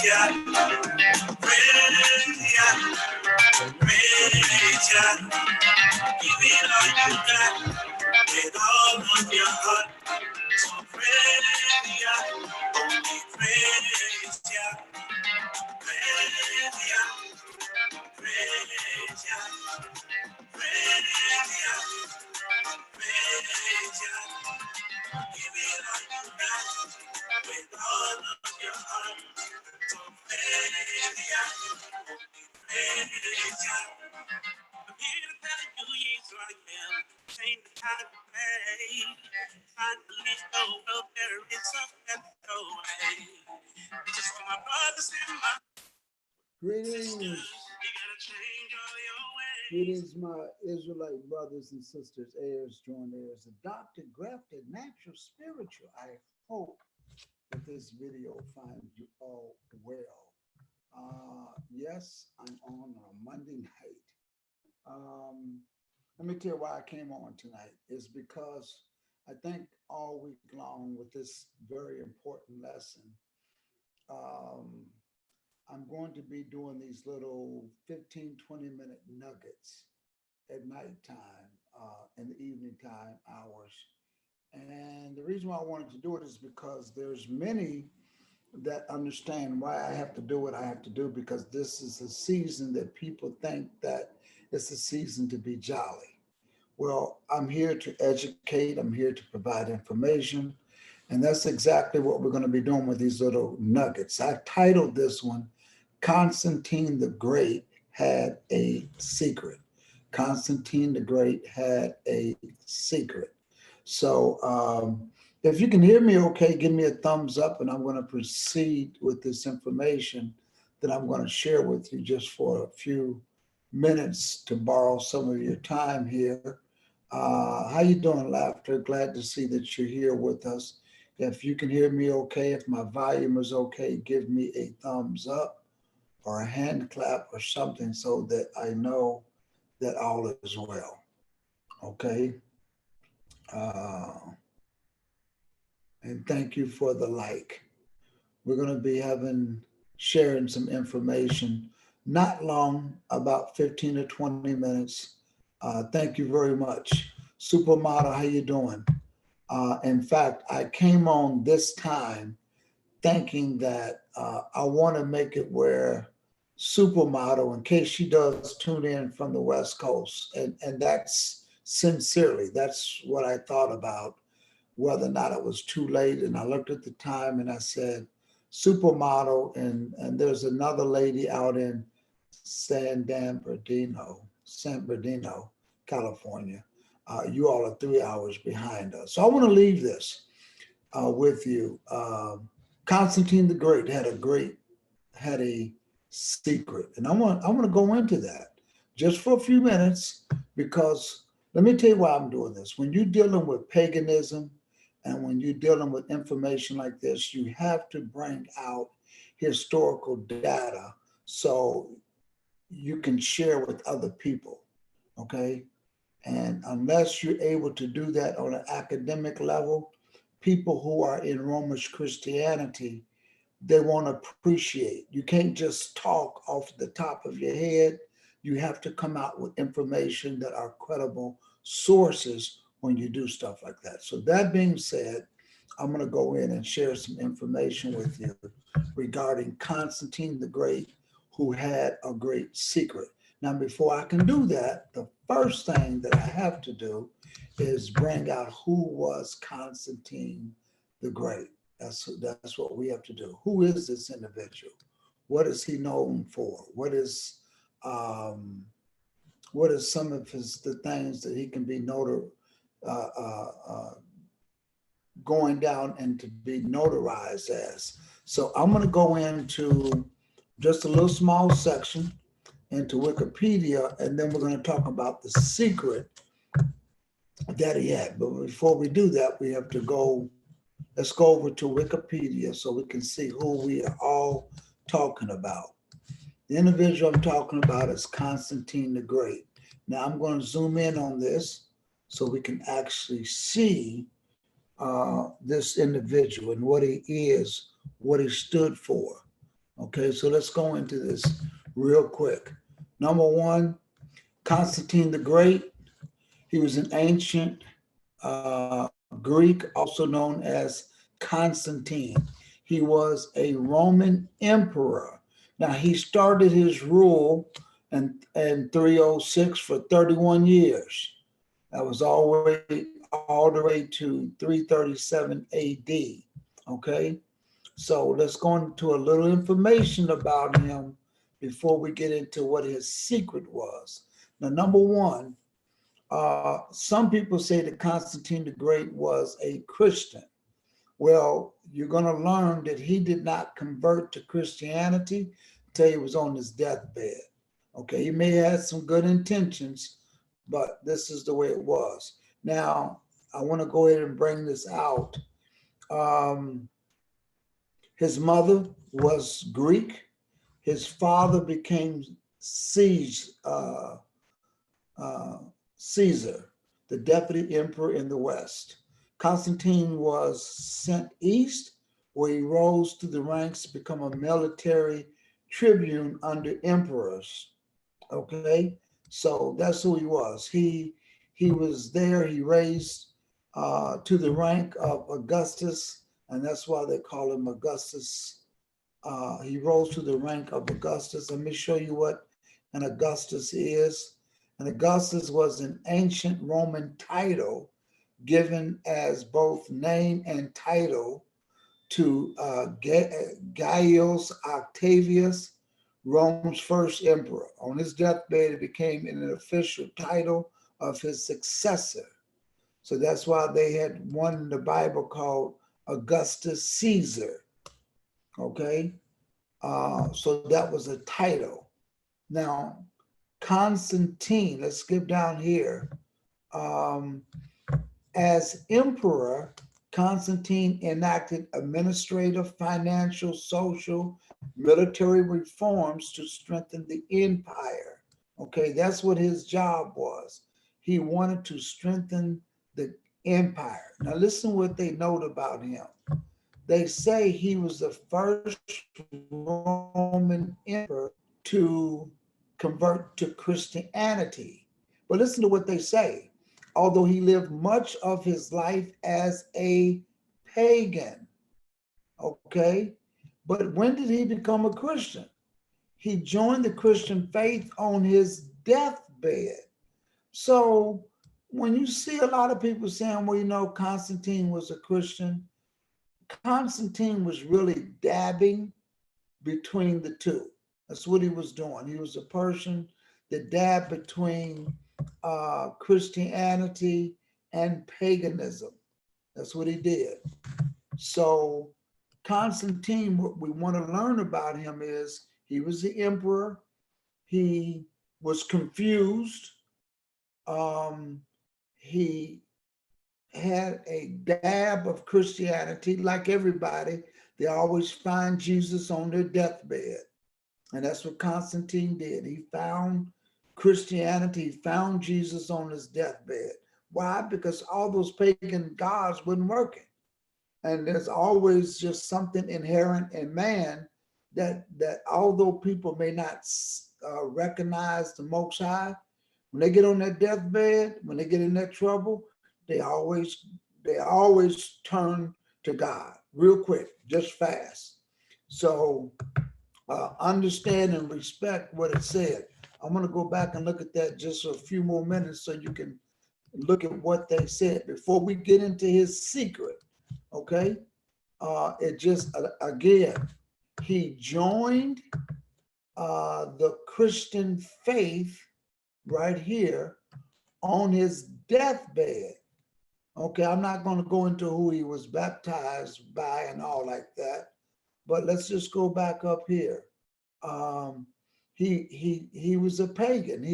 Give it all you got, with all of your heart. So praise ya, only praise ya, praise ya, praise ya, praise ya, praise ya. Give it all you got, with all of your heart. So praise ya, praise ya. I'm here to tell you, yes, I am. Change the kind of way. Finally, go up there is some better way. Just for my brothers and my Greetings. sisters, you gotta change all your ways. Greetings, my Israelite brothers and sisters, heirs, joint heirs, adopted, grafted, natural, spiritual. I hope that this video finds you all well. Yes, I'm on a Monday night. Let me tell you why I came on tonight. Is because I think all week long with this very important lesson, um, I'm going to be doing these little 15, 20-minute nuggets at nighttime, in the evening time hours. And the reason why I wanted to do it is because there's many that understand why I have to do what I have to do, because this is a season that people think that it's a season to be jolly. Well, I'm here to educate, I'm here to provide information, and that's exactly what we're going to be doing with these little nuggets. I titled this one, Constantine the Great Had a Secret. Constantine the Great had a secret. So if you can hear me okay, give me a thumbs up, and I'm going to proceed with this information that I'm going to share with you just for a few minutes to borrow some of your time here. How you doing, Laughter? Glad to see that you're here with us. If you can hear me okay, if my volume is okay, give me a thumbs up or a hand clap or something so that I know that all is well. Okay. Uh, and thank you for the like. We're going to be sharing some information, not long, about 15 to 20 minutes. Thank you very much. Supermodel, how you doing? In fact, I came on this time thinking that I want to make it where Supermodel, in case she does tune in from the West Coast, and that's sincerely, that's what I thought about, whether or not it was too late. And I looked at the time and I said, Supermodel, and there's another lady out in San Bernardino, California. You all are 3 hours behind us. So I want to leave this with you. Constantine the Great had a secret, and I want to go into that just for a few minutes, because let me tell you why I'm doing this. When you're dealing with paganism and when you're dealing with information like this, you have to bring out historical data so you can share with other people. Okay. And unless you're able to do that on an academic level, people who are in Romish Christianity, they won't appreciate. You can't just talk off the top of your head. You have to come out with information that are credible sources when you do stuff like that. So that being said, I'm going to go in and share some information with you regarding Constantine the Great, who had a great secret. Now, before I can do that, the first thing that I have to do is bring out who was Constantine the Great. That's what we have to do. Who is this individual? What is he known for? What is some of the things that he can be uh, uh, uh, going down and to be notarized as? So I'm going to go into just a little small section into Wikipedia, and then we're going to talk about the secret that he had. But before we do that, we have to let's go over to Wikipedia so we can see who we are all talking about. The individual I'm talking about is Constantine the Great. Now I'm going to zoom in on this so we can actually see this individual and what he is, what he stood for. Okay, so let's go into this real quick. Number one, Constantine the Great. He was an ancient Greek, also known as Constantine. He was a Roman emperor. Now, he started his rule in 306 for 31 years. That was all the way to 337 AD. Okay, so let's go into a little information about him before we get into what his secret was. Now, number one, some people say that Constantine the Great was a Christian. Well, you're going to learn that he did not convert to Christianity until he was on his deathbed. Okay, he may have had some good intentions, but this is the way it was. Now, I want to go ahead and bring this out. Um, his mother was Greek. His father became uh, Caesar, the deputy emperor in the West. Constantine was sent east, where he rose through the ranks to become a military tribune under emperors. Okay, so that's who he was. He was there. He raised to the rank of Augustus, and that's why they call him Augustus. He rose to the rank of Augustus. Let me show you what an Augustus is. And Augustus was an ancient Roman title given as both name and title to Gaius Octavius, Rome's first emperor. On his deathbed, it became an official title of his successor. So that's why they had one in the Bible called Augustus Caesar. Okay, so that was a title. Now, Constantine, let's skip down here. Um, as emperor, Constantine enacted administrative, financial, social, military reforms to strengthen the empire. Okay, that's what his job was. He wanted to strengthen the empire. Now, listen what they note about him. They say he was the first Roman emperor to convert to Christianity. But listen to what they say. Although he lived much of his life as a pagan, okay? But when did he become a Christian? He joined the Christian faith on his deathbed. So when you see a lot of people saying, well, you know, Constantine was a Christian, Constantine was really dabbing between the two. That's what he was doing. He was a person that dabbed between Christianity and paganism. That's what he did. So Constantine, what we want to learn about him is he was the emperor. He was confused. He had a dab of Christianity, like everybody. They always find Jesus on their deathbed. And that's what Constantine did. He found Christianity, he found Jesus on his deathbed. Why? Because all those pagan gods wasn't working. And there's always just something inherent in man that although people may not recognize the Most High, when they get on their deathbed, when they get in that trouble, they always turn to God real quick, just fast. So understand and respect what it said. I'm going to go back and look at that just a few more minutes so you can look at what they said before we get into his secret. Okay. It just, again, he joined the Christian faith right here on his deathbed. Okay. I'm not going to go into who he was baptized by and all like that, but let's just go back up here. Um, he was a pagan.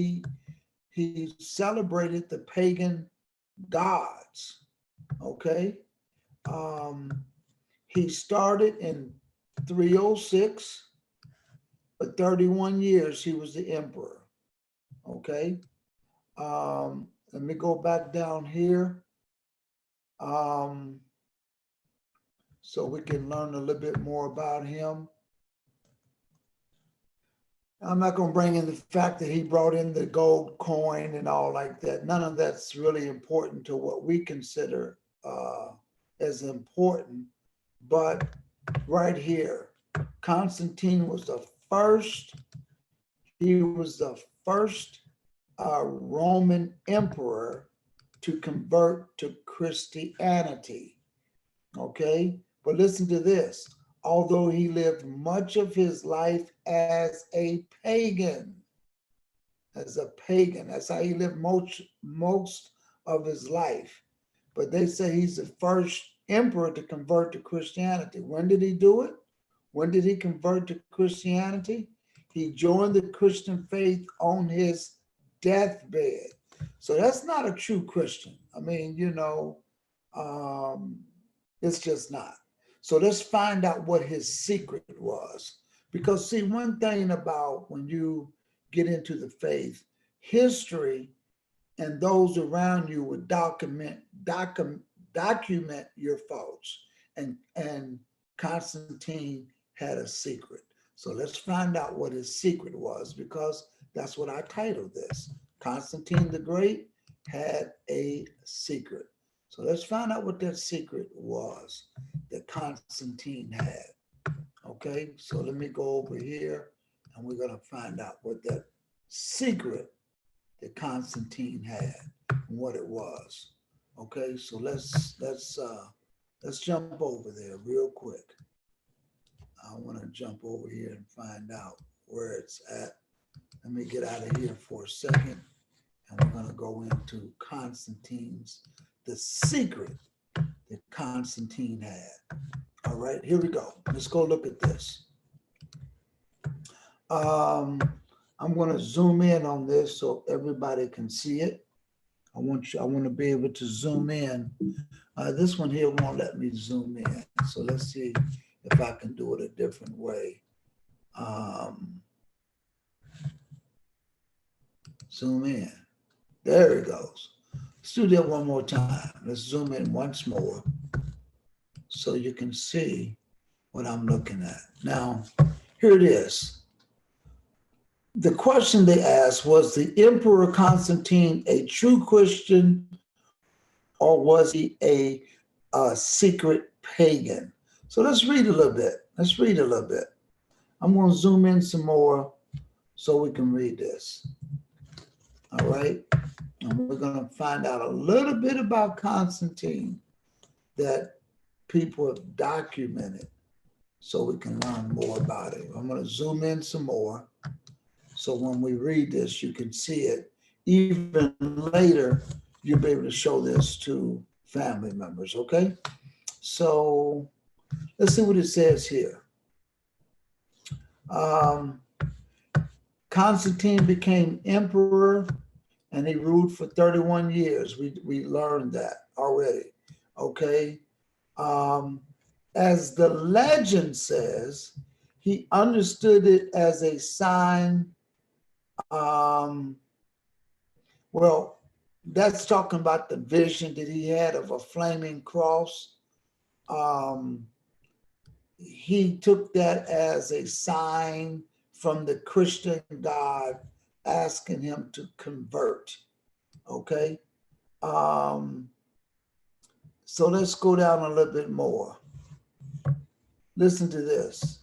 He celebrated the pagan gods. Okay, um, he started in 306. For 31 years he was the emperor. Okay, let me go back down here um, so we can learn a little bit more about him. I'm not going to bring in the fact that he brought in the gold coin and all like that. None of that's really important to what we consider uh, as important. But right here, Constantine was the first, he was the first Roman emperor to convert to Christianity. Okay? But listen to this. Although he lived much of his life as a pagan, that's how he lived most of his life. But they say he's the first emperor to convert to Christianity. When did he do it? When did he convert to Christianity? He joined the Christian faith on his deathbed. So that's not a true Christian. I mean, um, it's just not. So let's find out what his secret was. Because, see, one thing about when you get into the faith, history and those around you would document your faults. And Constantine had a secret. So let's find out what his secret was, because that's what I titled this. Constantine the Great had a secret. So let's find out what that secret was that Constantine had. Okay, so let me go over here and we're going to find out what that secret that Constantine had and what it was. Okay, so let's jump over there real quick. I want to jump over here and find out where it's at. Let me get out of here for a second, and we're going to go into Constantine's the secret that Constantine had. All right, here we go. Let's go look at this. Um, I'm going to zoom in on this so everybody can see it. I want to be able to zoom in. This one here won't let me zoom in. So let's see if I can do it a different way. Um, Zoom in. There it goes. Let's do that one more time. Let's zoom in once more so you can see what I'm looking at. Now, here it is. The question they asked was, the Emperor Constantine a true Christian, or was he a secret pagan? So let's read a little bit. Let's read a little bit. I'm going to zoom in some more so we can read this. All right. And we're going to find out a little bit about Constantine that people have documented so we can learn more about it. I'm going to zoom in some more so when we read this, you can see it. Even later, you'll be able to show this to family members, okay? So let's see what it says here. Um, Constantine became emperor and he ruled for 31 years. We learned that already, okay? Um, as the legend says, he understood it as a sign. Um, well, that's talking about the vision that he had of a flaming cross. Um, he took that as a sign from the Christian God asking him to convert. Okay. Um, so let's go down a little bit more. Listen to this.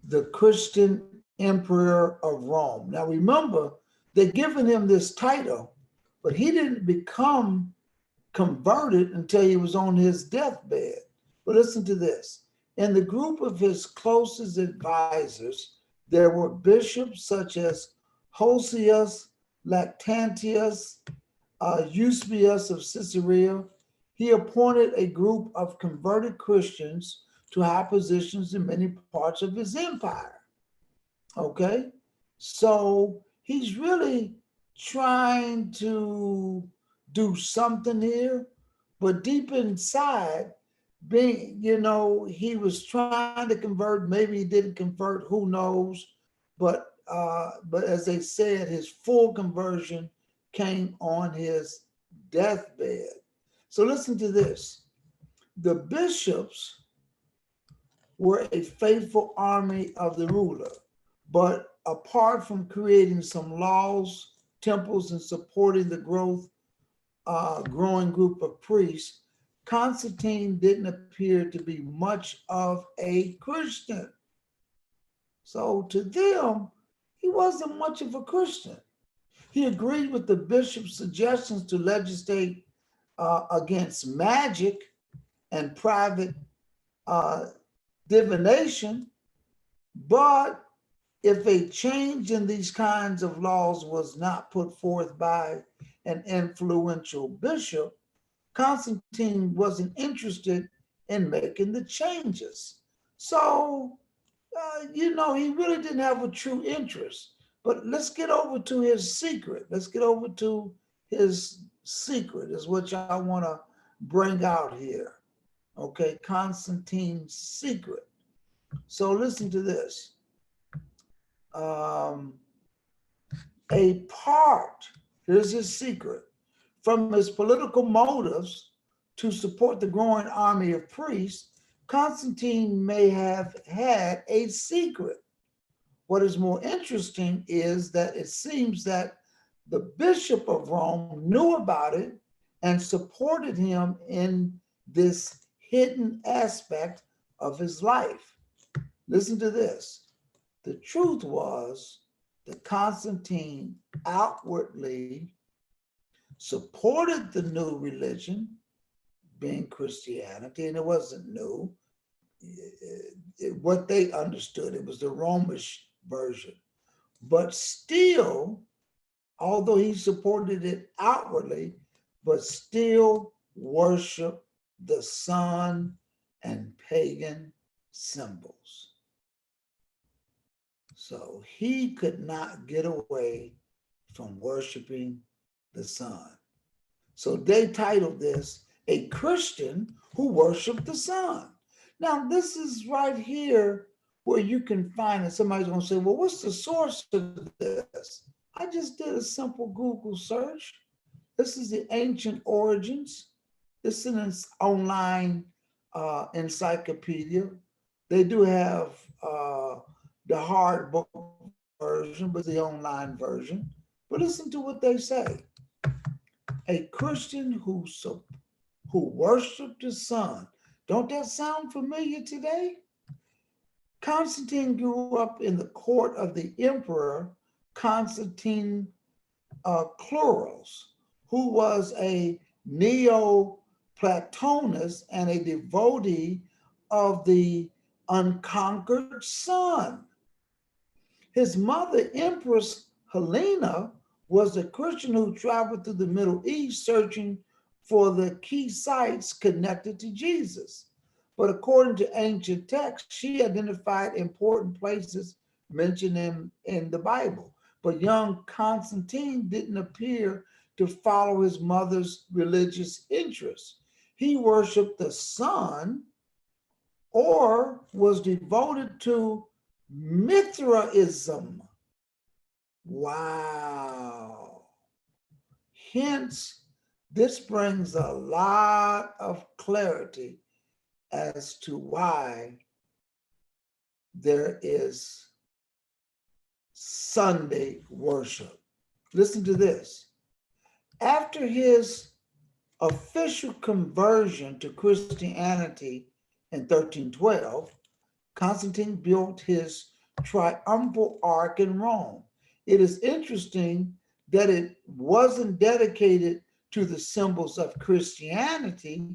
The Christian Emperor of Rome. Now remember, they're giving him this title, but he didn't become converted until he was on his deathbed. But listen to this. In the group of his closest advisors, there were bishops such as Hosius, Lactantius, Eusebius of Caesarea. He appointed a group of converted Christians to high positions in many parts of his empire. Okay? So he's really trying to do something here, but deep inside, he was trying to convert. Maybe he didn't convert, who knows? But as they said, his full conversion came on his deathbed. So listen to this. The bishops were a faithful army of the ruler, but apart from creating some laws, temples, and supporting the growing group of priests, Constantine didn't appear to be much of a Christian. So to them, he wasn't much of a Christian. He agreed with the bishop's suggestions to legislate against magic and private uh, divination, but if a change in these kinds of laws was not put forth by an influential bishop, Constantine wasn't interested in making the changes. So, he really didn't have a true interest. But let's get over to his secret. Let's get over to his secret, is what I want to bring out here. Okay, Constantine's secret. So, listen to this. Um, a part, here's his secret, from his political motives to support the growing army of priests, Constantine may have had a secret. What is more interesting is that it seems that the Bishop of Rome knew about it and supported him in this hidden aspect of his life. Listen to this. The truth was that Constantine outwardly supported the new religion, being Christianity, and it wasn't new. What they understood, it was the Romish version. But still, although he supported it outwardly, but still worshiped the sun and pagan symbols. So he could not get away from worshiping the sun. So they titled this A Christian Who Worshiped the Sun. Now, this is right here where you can find it. Somebody's going to say, well, what's the source of this? I just did a simple Google search. This is the ancient origins. This is an online encyclopedia. They do have the hard book version, but the online version. But listen to what they say. A Christian who worshiped the sun. Don't that sound familiar today? Constantine grew up in the court of the emperor Constantine Cluros, who was a Neoplatonist and a devotee of the unconquered sun. His mother, Empress Helena, was a Christian who traveled through the Middle East searching for the key sites connected to Jesus. But according to ancient texts, she identified important places mentioned in the Bible. But young Constantine didn't appear to follow his mother's religious interests. He worshiped the sun or was devoted to Mithraism. Wow. Hence, this brings a lot of clarity as to why there is Sunday worship. Listen to this. After his official conversion to Christianity in 1312, Constantine built his triumphal ark in Rome. It is interesting that it wasn't dedicated to the symbols of Christianity,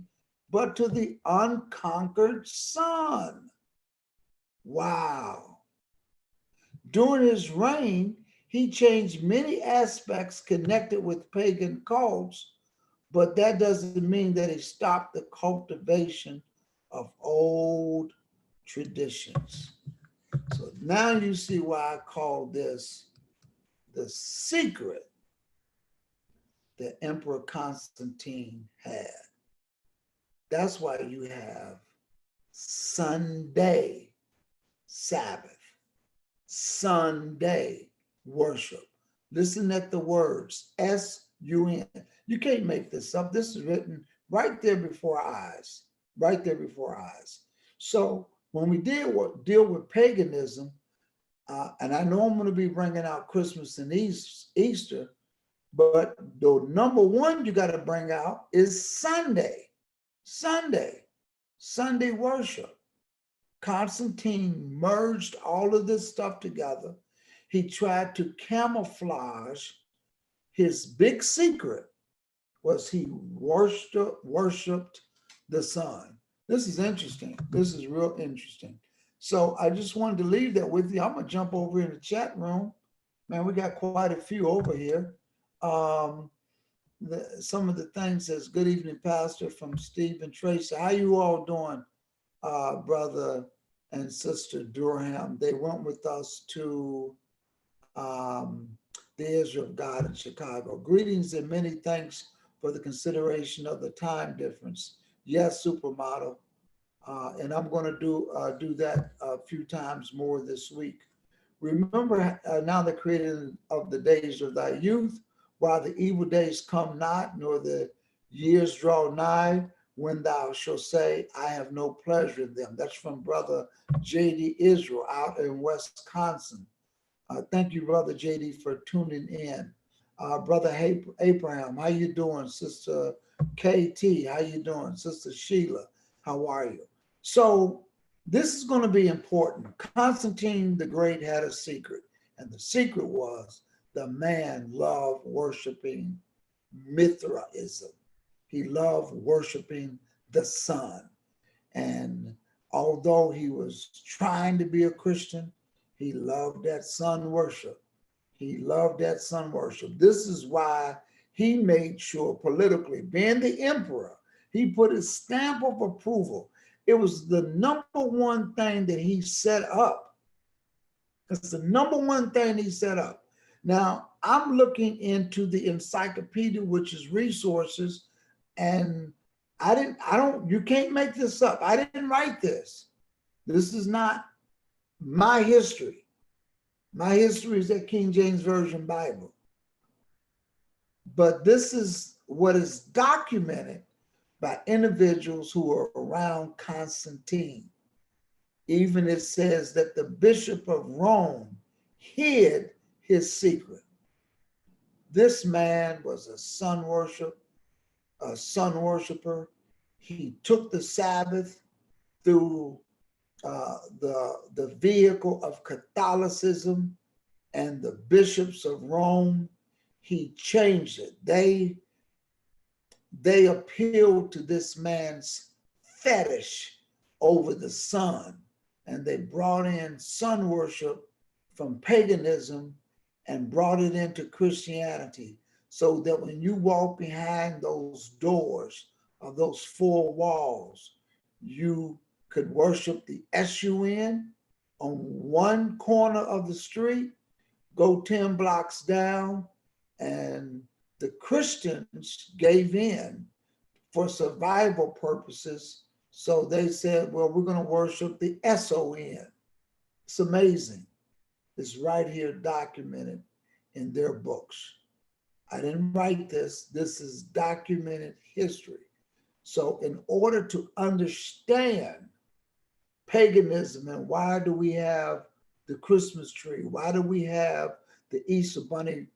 but to the unconquered sun. Wow. During his reign, he changed many aspects connected with pagan cults, but that doesn't mean that he stopped the cultivation of old traditions. So now you see why I call this the secret that Emperor Constantine had. That's why you have Sunday Sabbath, Sunday worship. Listen at the words S-U-N. You can't make this up. This is written right there before our eyes, right there before our eyes. So when we deal with paganism, And I know I'm going to be bringing out Christmas and Easter, but the number one you got to bring out is Sunday. Sunday. Sunday worship. Constantine merged all of this stuff together. He tried to camouflage his big secret was he worshiped the sun. This is interesting. This is real interesting. So I just wanted to leave that with you. I'm gonna jump over in the chat room. Man, we got quite a few over here. Um, some of the things says, good evening, Pastor, from Steve and Tracy. How you all doing, brother and sister Durham? They went with us to um, the Israel of God in Chicago. Greetings and many thanks for the consideration of the time difference. Yes, supermodel. And I'm going to do that a few times more this week. Remember now the creator of the days of thy youth, while the evil days come not, nor the years draw nigh, when thou shalt say, I have no pleasure in them. That's from Brother J.D. Israel out in Wisconsin. Thank you, Brother JD, for tuning in. Brother Abraham, how you doing? Sister KT, how you doing? Sister Sheila, how are you? So this is going to be important. Constantine the Great had a secret, and the secret was the man loved worshiping Mithraism. He loved worshiping the sun. And although he was trying to be a Christian, he loved that sun worship. He loved that sun worship. This is why he made sure politically, being the emperor, he put his stamp of approval. It was the number one thing that he set up. It's the number one thing he set up. Now, I'm looking into the encyclopedia, which is resources, and you can't make this up. I didn't write this. This is not my history. My history is that King James Version Bible. But this is what is documented by individuals who are around Constantine. Even it says that the Bishop of Rome hid his secret. This man was a sun worshiper. He took the Sabbath through the vehicle of Catholicism and the bishops of Rome. He changed it. They appealed to this man's fetish over the sun, and they brought in sun worship from paganism and brought it into Christianity, so that when you walk behind those doors of those four walls, you could worship the SUN on one corner of the street, go 10 blocks down, and the Christians gave in for survival purposes. So they said, well, we're going to worship the SON. It's amazing. It's right here documented in their books. I didn't write this. This is documented history. So in order to understand paganism and why do we have the Christmas tree? Why do we have the Easter bunny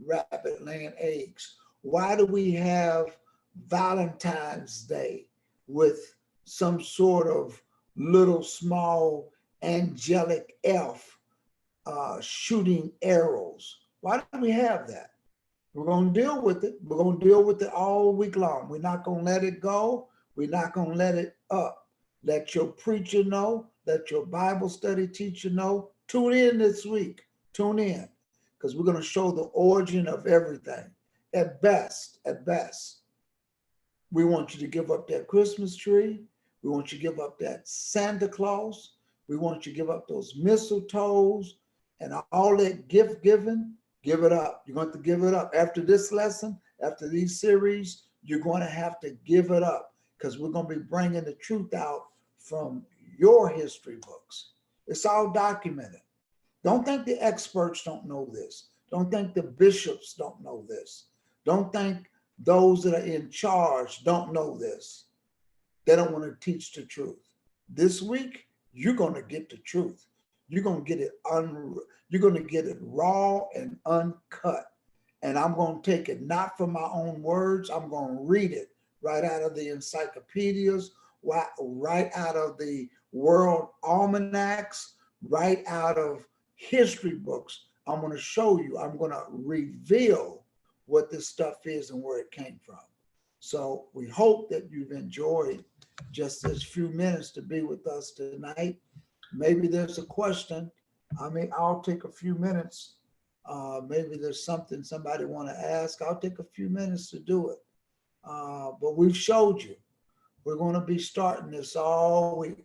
rabbit laying eggs? Why do we have Valentine's Day with some sort of little small angelic elf shooting arrows? Why do we have that? We're going to deal with it. We're going to deal with it all week long. We're not going to let it go. We're not going to let it up. Let your preacher know. Let your Bible study teacher know. Tune in this week. Tune in, because we're going to show the origin of everything. At best, we want you to give up that Christmas tree. We want you to give up that Santa Claus. We want you to give up those mistletoes and all that gift giving. Give it up. You're going to give it up. After this lesson, after these series, you're going to have to give it up, because we're going to be bringing the truth out from your history books. It's all documented. Don't think the experts don't know this. Don't think the bishops don't know this. Don't think those that are in charge don't know this. They don't want to teach the truth. This week, you're going to get the truth. You're gonna get it you're gonna get it raw and uncut. And I'm gonna take it not from my own words. I'm gonna read it right out of the encyclopedias, right out of the world almanacs, right out of history books. I'm gonna show you. I'm gonna reveal what this stuff is and where it came from. So we hope that you've enjoyed just this few minutes to be with us tonight. Maybe there's a question. I mean, I'll take a few minutes. Maybe there's something somebody want to ask. I'll take a few minutes to do it. But we've showed you. We're going to be starting this all week.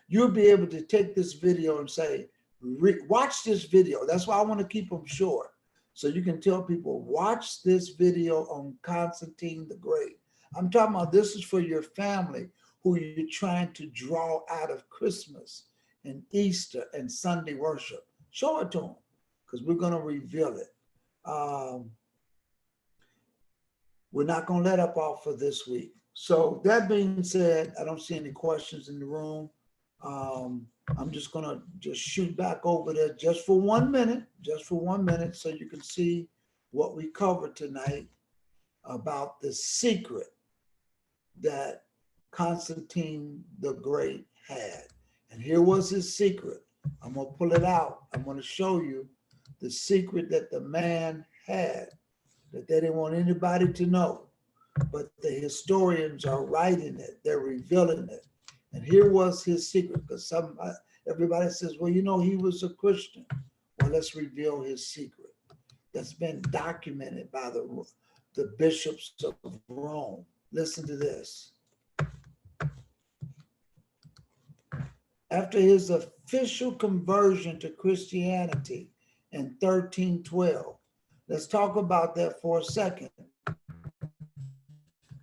You'll be able to take this video and say, watch this video. That's why I want to keep them short. So you can tell people, watch this video on Constantine the Great. I'm talking about this is for your family who you're trying to draw out of Christmas and Easter and Sunday worship. Show it to them because we're going to reveal it. We're not going to let up off for this week. So that being said, I don't see any questions in the room. I'm just going to just shoot back over there just for 1 minute, so you can see what we covered tonight about the secret that Constantine the Great had. And here was his secret. I'm going to pull it out. I'm going to show you the secret that the man had that they didn't want anybody to know. But the historians are writing it. They're revealing it. And here was his secret, because everybody says, well, you know, he was a Christian. Well, let's reveal his secret that's been documented by the bishops of Rome. Listen to this. After his official conversion to Christianity in 1312, let's talk about that for a second,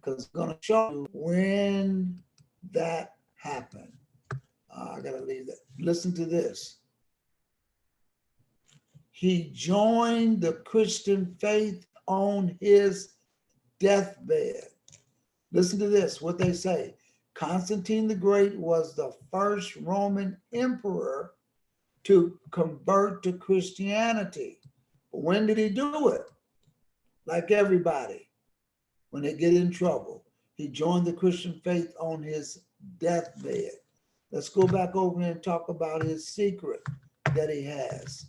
because I'm going to show you when that happened. I got to leave that. Listen to this. He joined the Christian faith on his deathbed. Listen to this, what they say. Constantine the Great was the first Roman emperor to convert to Christianity. But when did he do it? Like everybody, when they get in trouble. He joined the Christian faith on his deathbed. Let's go back over and talk about his secret that he has.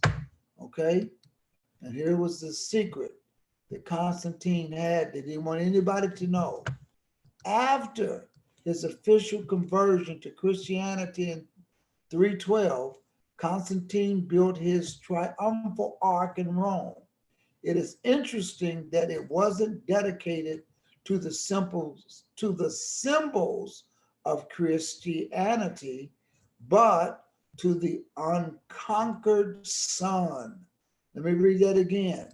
Okay? And here was the secret that Constantine had that he didn't want anybody to know. After his official conversion to Christianity in 312, Constantine built his triumphal arch in Rome. It is interesting that it wasn't dedicated to the symbols of Christianity, but to the unconquered sun. Let me read that again.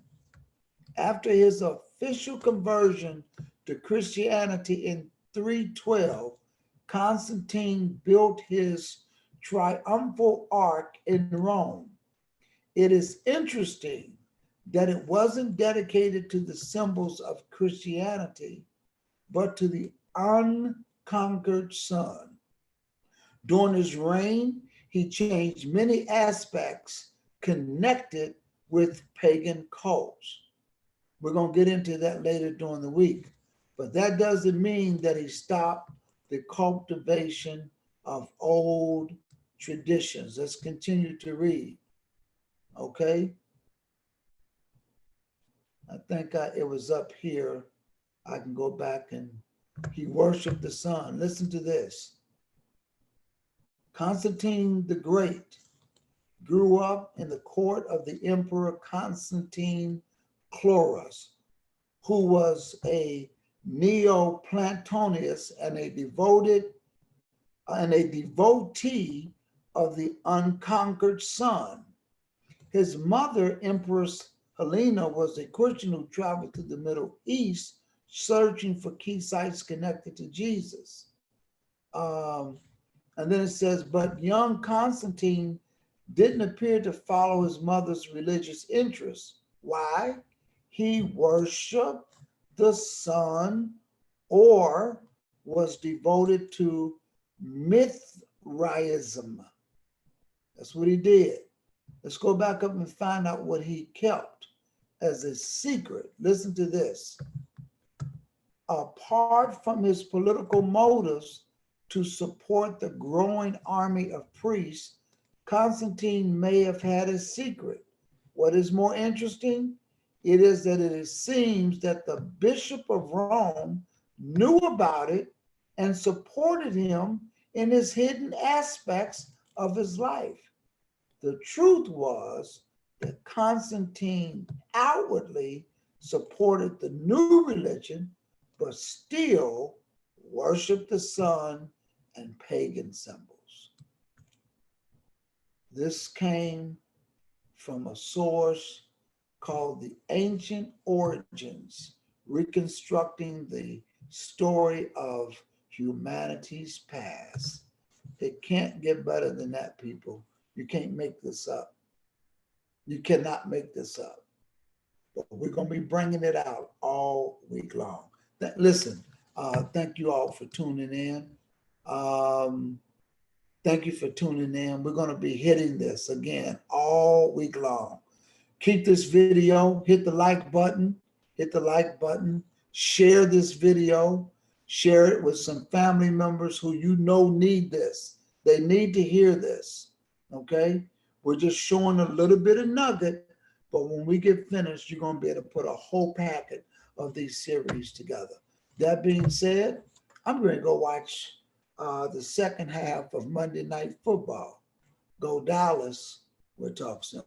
After his official conversion to Christianity in 312, Constantine built his triumphal arch in Rome. It is interesting that it wasn't dedicated to the symbols of Christianity, but to the unconquered sun. During his reign, he changed many aspects connected with pagan cults. We're going to get into that later during the week. But that doesn't mean that he stopped the cultivation of old traditions. Let's continue to read. Okay? I think it was up here. I can go back and he worshiped the sun. Listen to this. Constantine the Great grew up in the court of the Emperor Constantine Chlorus, who was a Neoplatonist and a devotee of the unconquered sun. His mother, Empress Helena, was a Christian who traveled to the Middle East searching for key sites connected to Jesus. And then it says, but young Constantine didn't appear to follow his mother's religious interests. Why? He worshiped the sun or was devoted to Mithraism. That's what he did. Let's go back up and find out what he kept as a secret. Listen to this. Apart from his political motives to support the growing army of priests, Constantine may have had a secret. What is more interesting? It is that it seems that the Bishop of Rome knew about it and supported him in his hidden aspects of his life. The truth was that Constantine outwardly supported the new religion, but still worshiped the sun and pagan symbols. This came from a source called the Ancient Origins, reconstructing the story of humanity's past. It can't get better than that, people. You can't make this up. You cannot make this up. But we're going to be bringing it out all week long. Listen, thank you all for tuning in. Um, Thank you for tuning in. We're going to be hitting this again all week long. Keep this video, hit the like button, share this video, share it with some family members who you know need this. They need to hear this. Okay? We're just showing a little bit of nugget, but when we get finished, you're going to be able to put a whole packet of these series together. That being said, I'm going to go watch the second half of Monday Night Football. Go Dallas. We'll talk soon.